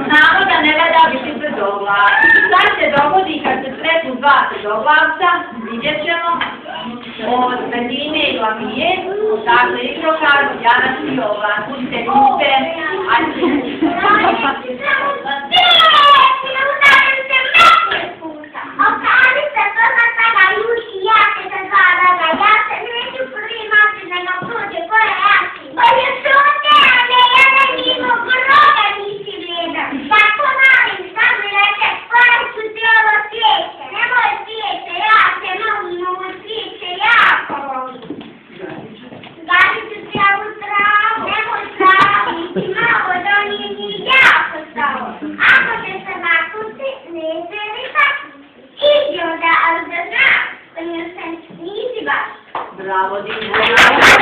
Znamo da ne valja biti tvrdoglav. Šta se dogodi kad se sretnu dva tvrdoglavca, vidjet ćemo od Medine i Lamije, dakle igrokaz, Janas i Jovan. Budite ljute, bravo, Dino.